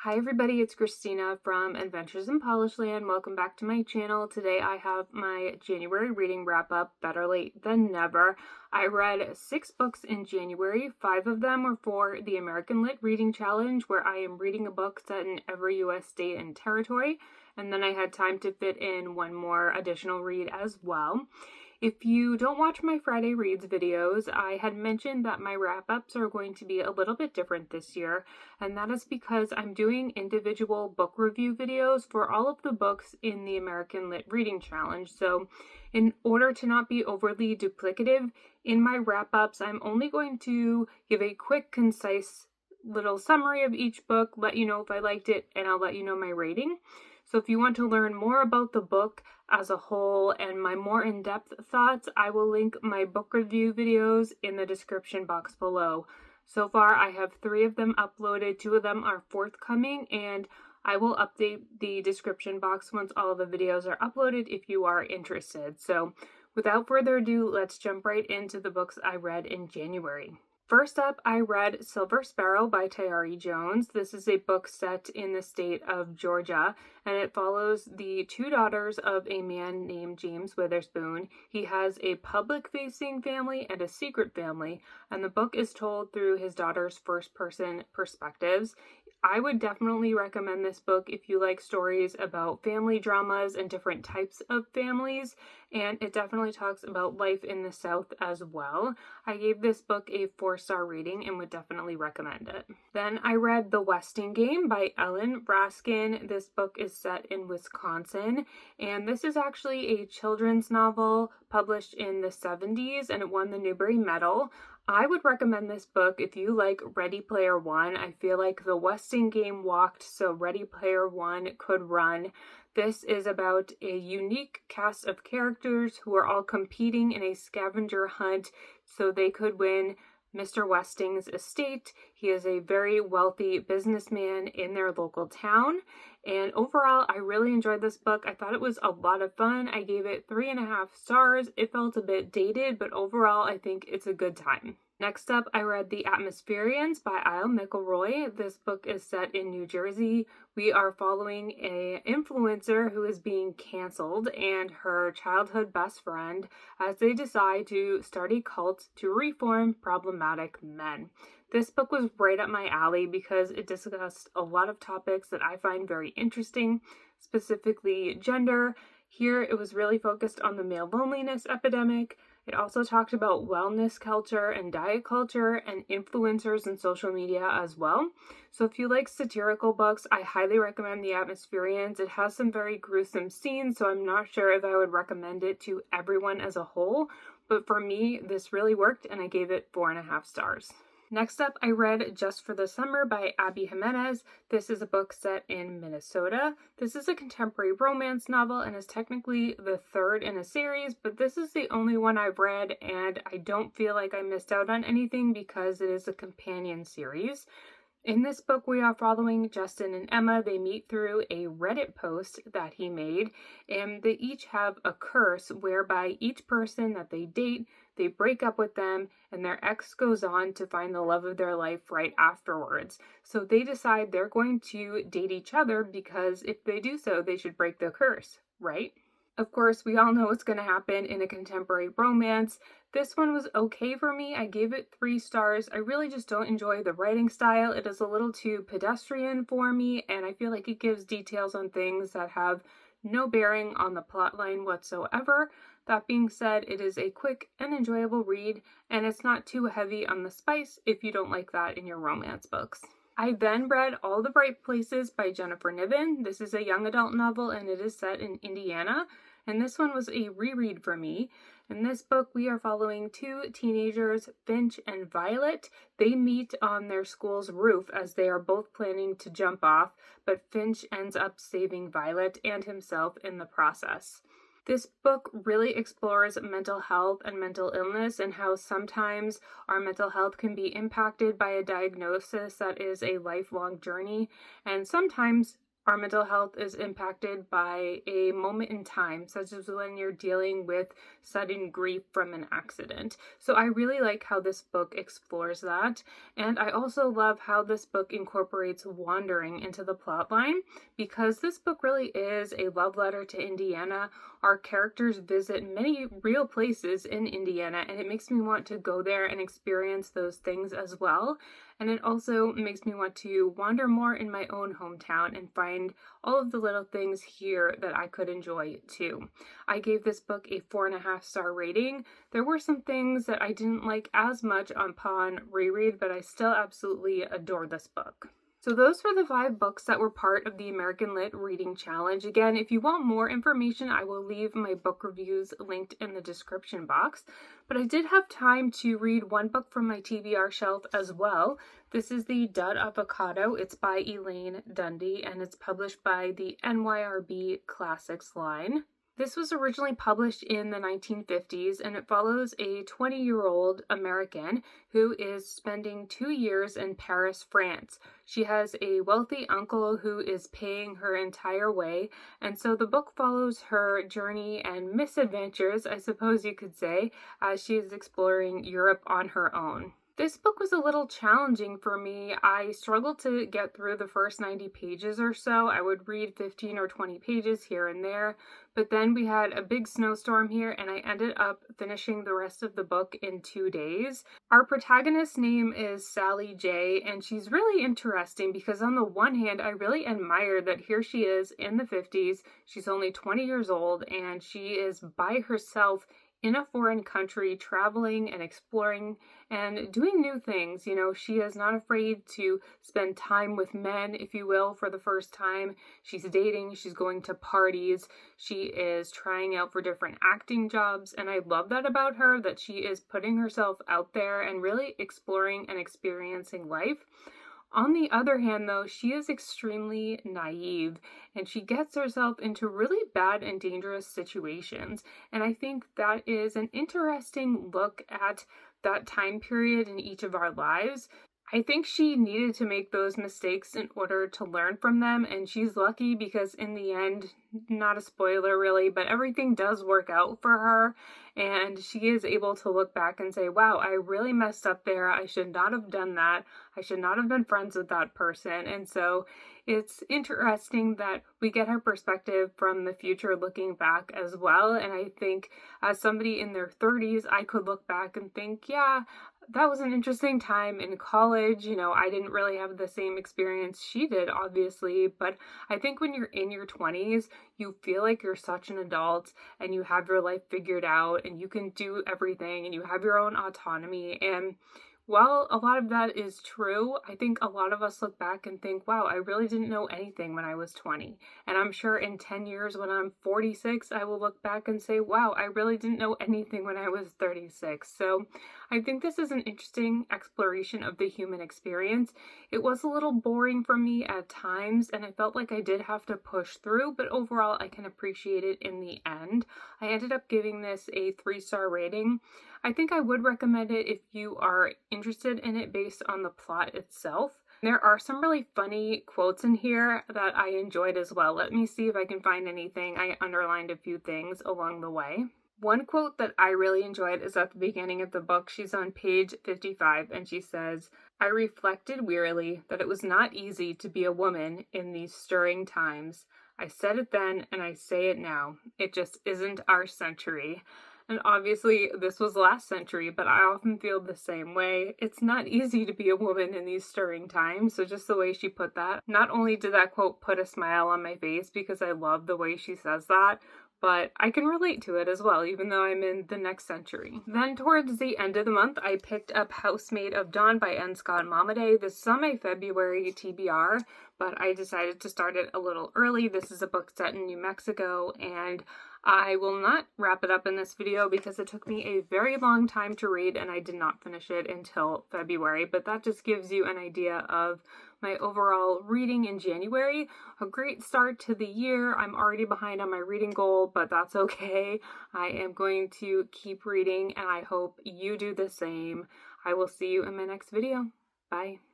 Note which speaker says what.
Speaker 1: Hi everybody, it's Christina from Adventures in Polishland. Welcome back to my channel. Today I have my January reading wrap up, better late than never. I read 6 books in January. 5 of them were for the American Lit Reading Challenge, where I am reading a book set in every US state and territory. And then I had time to fit in one more additional read as well. If you don't watch my Friday Reads videos, I had mentioned that my wrap-ups are going to be a little bit different this year, and that is because I'm doing individual book review videos for all of the books in the American Lit Reading Challenge. So in order to not be overly duplicative, in my wrap-ups, I'm only going to give a quick, concise little summary of each book, let you know if I liked it, and I'll let you know my rating. So if you want to learn more about the book as a whole and my more in-depth thoughts, I will link my book review videos in the description box below. So far, I have 3 of them uploaded. 2 of them are forthcoming, and I will update the description box once all of the videos are uploaded if you are interested. So without further ado, let's jump right into the books I read in January. First up, I read Silver Sparrow by Tayari Jones. This is a book set in the state of Georgia, and it follows the 2 daughters of a man named James Witherspoon. He has a public-facing family and a secret family, and the book is told through his daughter's first-person perspectives. I would definitely recommend this book if you like stories about family dramas and different types of families, and it definitely talks about life in the South as well. I gave this book a 4-star rating and would definitely recommend it. Then I read The Westing Game by Elaine Raskin. This book is set in Wisconsin, and this is actually a children's novel published in the 70s, and it won the Newbery Medal. I would recommend this book if you like Ready Player One. I feel like The Westing Game walked, so Ready Player One could run. This is about a unique cast of characters who are all competing in a scavenger hunt so they could win Mr. Westing's estate. He is a very wealthy businessman in their local town. And overall, I really enjoyed this book. I thought it was a lot of fun. I gave it 3.5 stars. It felt a bit dated, but overall, I think it's a good time. Next up, I read The Atmospherians by McElroy. This book is set in New Jersey. We are following an influencer who is being canceled and her childhood best friend as they decide to start a cult to reform problematic men. This book was right up my alley because it discussed a lot of topics that I find very interesting, specifically gender. Here, it was really focused on the male loneliness epidemic. It also talked about wellness culture and diet culture and influencers and social media as well. So if you like satirical books, I highly recommend The Atmospherians. It has some very gruesome scenes, so I'm not sure if I would recommend it to everyone as a whole. But for me, this really worked, and I gave it 4.5 stars. Next up, I read Just for the Summer by Jimenez. This is a book set in Minnesota. This is a contemporary romance novel and is technically the 3rd in a series, but this is the only one I've read, and I don't feel like I missed out on anything because it is a companion series. In this book, we are following Justin and Emma. They meet through a Reddit post that he made, and they each have a curse whereby each person that they date, they break up with them, and their ex goes on to find the love of their life right afterwards. So they decide they're going to date each other because if they do so, they should break the curse, right? Of course, we all know what's going to happen in a contemporary romance. This one was okay for me. I gave it 3 stars. I really just don't enjoy the writing style. It is a little too pedestrian for me, and I feel like it gives details on things that have no bearing on the plotline whatsoever. That being said, it is a quick and enjoyable read, and it's not too heavy on the spice if you don't like that in your romance books. I then read All the Bright Places by Jennifer Niven. This is a young adult novel, and it is set in Indiana. And this one was a reread for me. In this book, we are following 2 teenagers, Finch and Violet. They meet on their school's roof as they are both planning to jump off, but Finch ends up saving Violet and himself in the process. This book really explores mental health and mental illness and how sometimes our mental health can be impacted by a diagnosis that is a lifelong journey, and sometimes our mental health is impacted by a moment in time, such as when you're dealing with sudden grief from an accident. So I really like how this book explores that. And I also love how this book incorporates wandering into the plotline, because this book really is a love letter to Indiana. Our characters visit many real places in Indiana, and it makes me want to go there and experience those things as well. And it also makes me want to wander more in my own hometown and find all of the little things here that I could enjoy too. I gave this book a 4.5-star rating. There were some things that I didn't like as much upon reread, but I still absolutely adore this book. So those were the 5 books that were part of the American Lit Reading Challenge. Again, if you want more information, I will leave my book reviews linked in the description box. But I did have time to read one book from my TBR shelf as well. This is the Dud Avocado. It's by Elaine Dundy, and it's published by the NYRB Classics line. This was originally published in the 1950s, and it follows a 20-year-old American who is spending 2 years in Paris, France. She has a wealthy uncle who is paying her entire way, and so the book follows her journey and misadventures, I suppose you could say, as she is exploring Europe on her own. This book was a little challenging for me. I struggled to get through the first 90 pages or so. I would read 15 or 20 pages here and there, but then we had a big snowstorm here and I ended up finishing the rest of the book in 2 days. Our protagonist's name is Sally J, and she's really interesting because on the one hand, I really admire that here she is in the 50s. She's only 20 years old and she is by herself in a foreign country, traveling and exploring and doing new things. You know, she is not afraid to spend time with men, if you will, for the first time. She's dating, she's going to parties, she is trying out for different acting jobs, and I love that about her, that she is putting herself out there and really exploring and experiencing life. On the other hand, though, she is extremely naive and she gets herself into really bad and dangerous situations. And I think that is an interesting look at that time period in each of our lives. I think she needed to make those mistakes in order to learn from them, and she's lucky because in the end, not a spoiler really, but everything does work out for her, and she is able to look back and say, wow, I really messed up there. I should not have done that. I should not have been friends with that person. And so it's interesting that we get her perspective from the future looking back as well. And I think as somebody in their 30s, I could look back and think, yeah, that was an interesting time in college. You know, I didn't really have the same experience she did, obviously, but I think when you're in your 20s, you feel like you're such an adult and you have your life figured out and you can do everything and you have your own autonomy. And while a lot of that is true, I think a lot of us look back and think, wow, I really didn't know anything when I was 20. And I'm sure in 10 years when I'm 46, I will look back and say, wow, I really didn't know anything when I was 36. So I think this is an interesting exploration of the human experience. It was a little boring for me at times, and I felt like I did have to push through, but overall I can appreciate it in the end. I ended up giving this a 3-star rating. I think I would recommend it if you are interested in it based on the plot itself. There are some really funny quotes in here that I enjoyed as well. Let me see if I can find anything. I underlined a few things along the way. One quote that I really enjoyed is at the beginning of the book. She's on page 55 and she says, "I reflected wearily that it was not easy to be a woman in these stirring times. I said it then and I say it now. It just isn't our century." And obviously this was last century, but I often feel the same way. It's not easy to be a woman in these stirring times. So just the way she put that, not only did that quote put a smile on my face because I love the way she says that, but I can relate to it as well, even though I'm in the next century. Then towards the end of the month, I picked up Housemaid of Dawn by N. Scott Momaday. This is on my February TBR, but I decided to start it a little early. This is a book set in New Mexico, and I will not wrap it up in this video because it took me a very long time to read and I did not finish it until February, but that just gives you an idea of my overall reading in January. A great start to the year. I'm already behind on my reading goal, but that's okay. I am going to keep reading and I hope you do the same. I will see you in my next video. Bye.